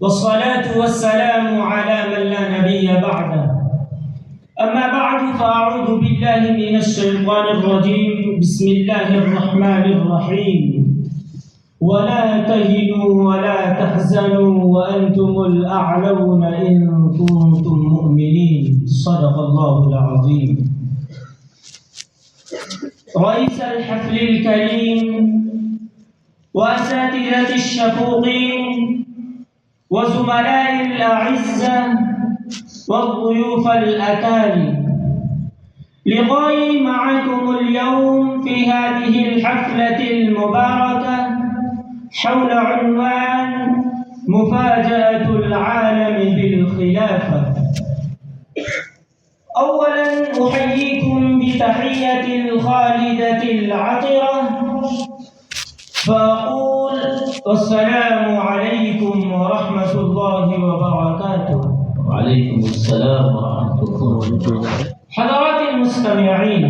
والصلاة والسلام على من لا نبي بعده. أما بعد فأعوذ بالله من الشيطان الرجيم. بسم الله الرحمن الرحيم. ولا تهنوا ولا تحزنوا وأنتم الأعلون إن كنتم مؤمنين. صدق الله العظيم. رئيس الحفل الكريم وأساتذة الشفوقين وزملاء الأعزة والضيوف الأكارم، لقائي معكم اليوم في هذه الحفلة المباركة حول عنوان مفاجأة العالم بالخلافة. أولاً أحييكم بتحية الخالدة العطرة فأقول السلام عليكم ورحمة الله وبركاته. وعليكم السلام ورحمة الله وبركاته. حضرات المستمعين،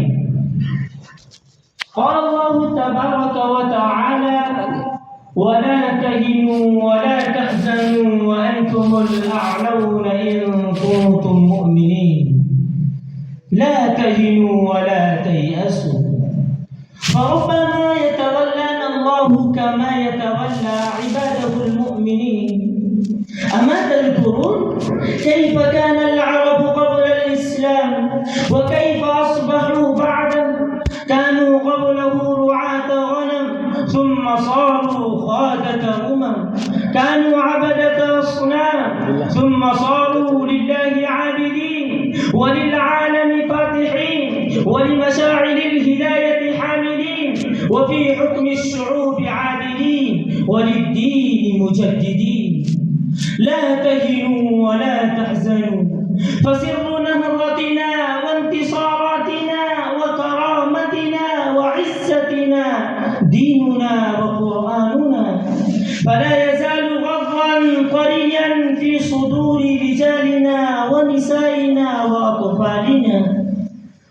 قال الله تبارك وتعالى: ولا تهنوا ولا تحزنوا وأنتم الأعلون إن كنتم مؤمنين. لا تهنوا ولا تيأسوا، فربما يتولانا الله كما يتولى عباده المؤمنين. أما تذكرون كيف كان العرب قبل الإسلام وكيف أصبحوا بعده؟ كانوا قبله رعاة غنم ثم صاروا خادة كانوا عبدة أصنام ثم صاروا لله عابدين وللعالم فاتحين ولمشاعر الهداية حاملين وفي حكم الشعوب عادلين وللدين مجددين. لا تهنوا ولا تحزنوا، فسر نهضتنا وانتصاراتنا وكرامتنا وعزتنا ديننا وقرآننا، فلا يزال غضا طريا في صدور رجالنا ونسائنا وأطفالنا،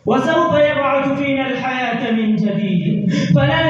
وسوف يبعث فينا الحياة من جديد. فلا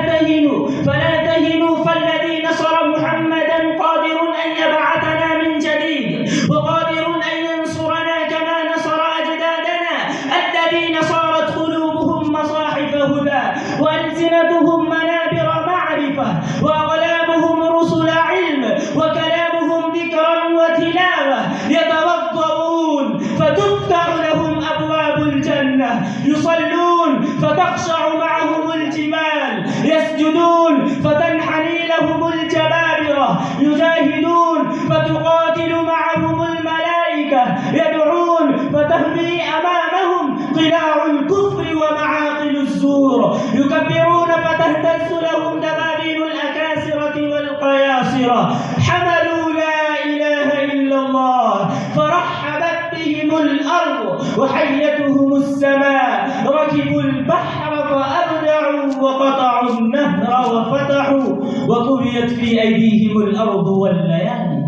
تهنوا فالذي نصر محمدا قادر أن يبعثنا من جديد، وقادر أن ينصرنا كما نصر أجدادنا الذين صارت قلوبهم مصاحف هدى وألسنتهم منابر معرفة وأقلامهم رسل علم وكلامهم ذكرا وتلاوة، يتوضؤون فتفتح لهم أبواب الجنة، يصلون فتخشع معهم الجبال، يسجدون فتنحني لهم الجبابرة، يجاهدون فتقاتل معهم الملائكة، يدعون فتهوي أمامهم قلاع الكفر ومعاقل الزور، يكبرون فتهتز لهم دبابين الأكاسرة والقياصرة، حملوا لا إله إلا الله فرحبت بهم الأرض وحيتهم السماء، ركبوا البحر فأبدعوا وقطعوا النهر وفتحوا، وطويت في أيديهم الأرض والليالي.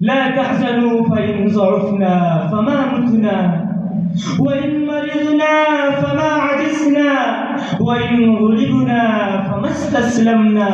لا تحزنوا فإن ضعفنا فما متنا، وإن مرضنا فما عجزنا، وإن غلبنا فما استسلمنا،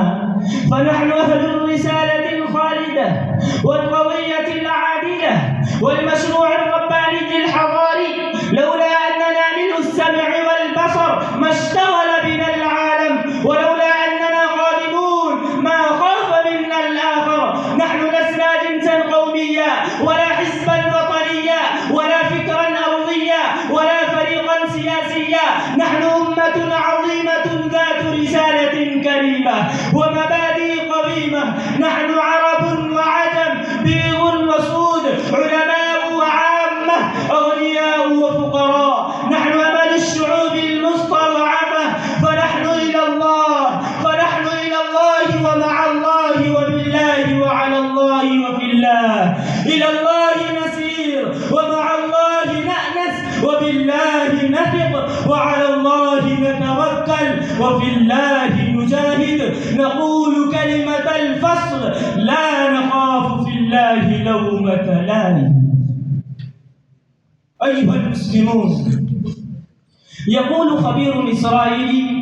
فنحن أهل الرسالة الخالدة والقضية العادلة والمشروع الرباني الحضاري. لولا أننا ملء السمع والبصر ما اشتغل بنا العالم، ولولا أننا قادمون ما خاف منا الآخر. نحن لسنا جنسا قوميا ولا حزبا وطنيا ولا فكرا أرضيا ولا فريقا سياسيا، نحن أمة عظيمة ذات رسالة كريمة ومبادئ قويمة. نحن عرب وعجم، بيض وسود، علماء وعامة، أغنياء وفقراء. نحن أمل الشعوب المستضعفة، فنحن إلى الله ومع الله وبالله وعلى الله وفي الله. إلى الله نسير ومع الله نأنس وبالله نثق وعلى الله نتوكل وفي الله نجاهد. نقول كلمة الفصل: لا نخاف في الله لومة لائم. أيها المسلمون، يقول خبير إسرائيلي: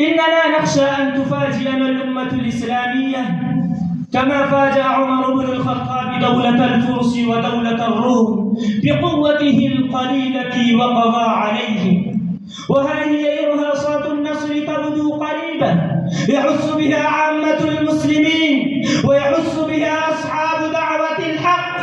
إننا نخشى أن تفاجئنا الأمة الإسلامية كما فاجأ عمر بن الخطاب دولة الفرس ودولة الروم بقوته القليلة وقضى عليهم. وهذه إرهاصات النصر تبدو قريبا يحس بها عامة المسلمين ويحس بها أصحاب دعوة الحق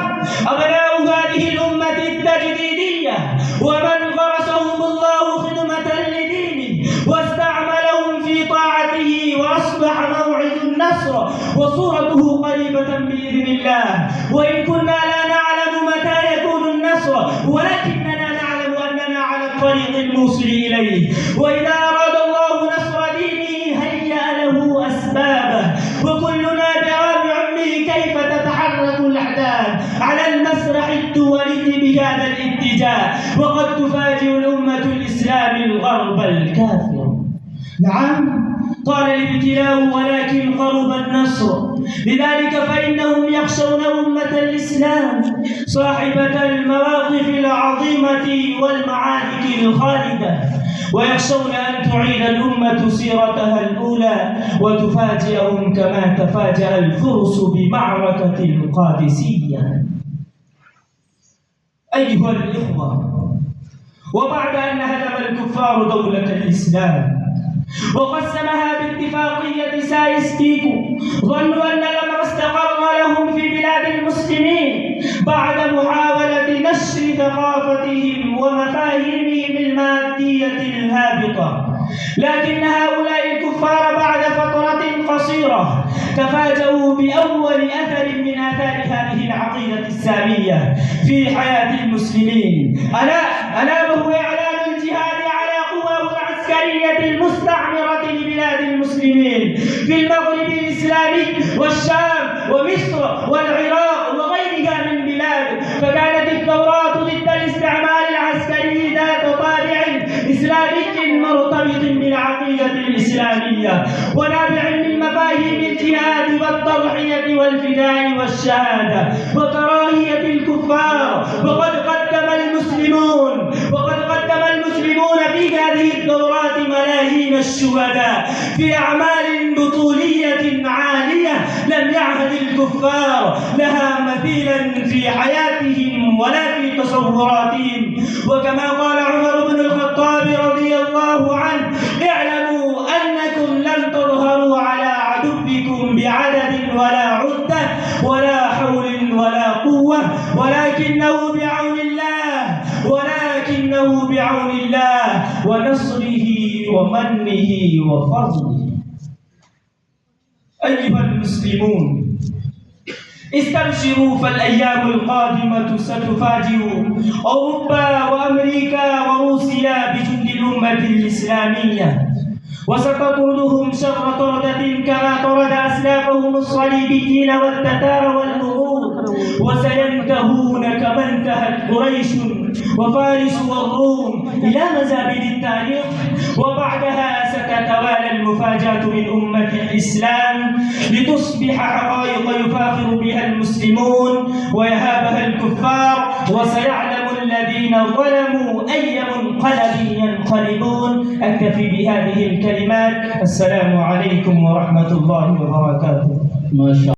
أبناء هذه الأمة التجديدية، ومن غرسهم الله خدمة لدينه واستعملهم في طاعته، وأصبح موعد النصر وصورته قريبة بإذن الله. وإن كنا لا نعلم متى يكون النصر، ولكننا نعلم أننا على الطريق الموصل إليه. وإذا أراد الله نصر دينه هيأ له أسبابه، وكلنا درى بعلمه كيف تتحرك الأحداث على المسرح الدولي بهذا الاتجاه، وقد تفاجئ الأمة الإسلام الغرب الكافر. نعم، طال الابتلاء ولكن قرب النصر، لذلك فإنهم يخشون أمة الإسلام صاحبة المواقف العظيمة والمعارك الخالدة، ويخشون أن تعيد الأمة سيرتها الأولى وتفاجئهم كما تفاجأ الفرس بمعركة القادسية. أيها الإخوة، وبعد أن هدم الكفار دولة الإسلام وقسمها باتفاقية سايس بيكو، ظنوا أن الأمر استقر لهم في بلاد المسلمين بعد محاولة نشر ثقافتهم ومفاهيمهم المادية الهابطة. لكن هؤلاء الكفار بعد فترة قصيرة تفاجؤوا بأول أثر من آثار هذه العقيدة السامية في حياة المسلمين، ألا وهو إعلان الجهاد على قواه العسكرية المستعمرة لبلاد المسلمين في المغرب الإسلامي والشام ومصر والعراق وغيرها من بلاد. فكانت الثورات ضد الاستعمار العسكري ذات طابع إسلامي مرتبط بالعقيدة الإسلامية ونابع من مفاهيم الجهاد والتضحية والفداء والشهادة وكراهية الكفار. وقد قدم المسلمون في هذه الثورات ملايين الشهداء في أعمال بطولية عالية لم يعهد الكفار لها مثيلا في حياتهم ولا في تصوراتهم. وكما قال عمر بن الخطاب رضي الله عنه: اعلموا أنكم لن تظهروا على عدوكم بعدد ولا عدة ولا حول ولا قوة، ولكنه بعون الله ونصره ومنه وفضله. أيها المسلمون، استبشروا، فالأيام القادمة ستفاجئ أوروبا وأمريكا وروسيا بجند الأمة الإسلامية، وستطردهم شر طردة كما طرد أسلافهم الصليبيين والتتار والمغول، وسينتهون كما انتهت قريش وفارس والروم إلى مزابل التاريخ. وبعدها ستتوالى المفاجآت من أمة الإسلام لتصبح حقائق يفاخر بها المسلمون ويهابها الكفار، وسيعلم الذين ظلموا أي منقلب ينقلبون. أكتفي بهذه الكلمات. السلام عليكم ورحمة الله وبركاته. ما شاء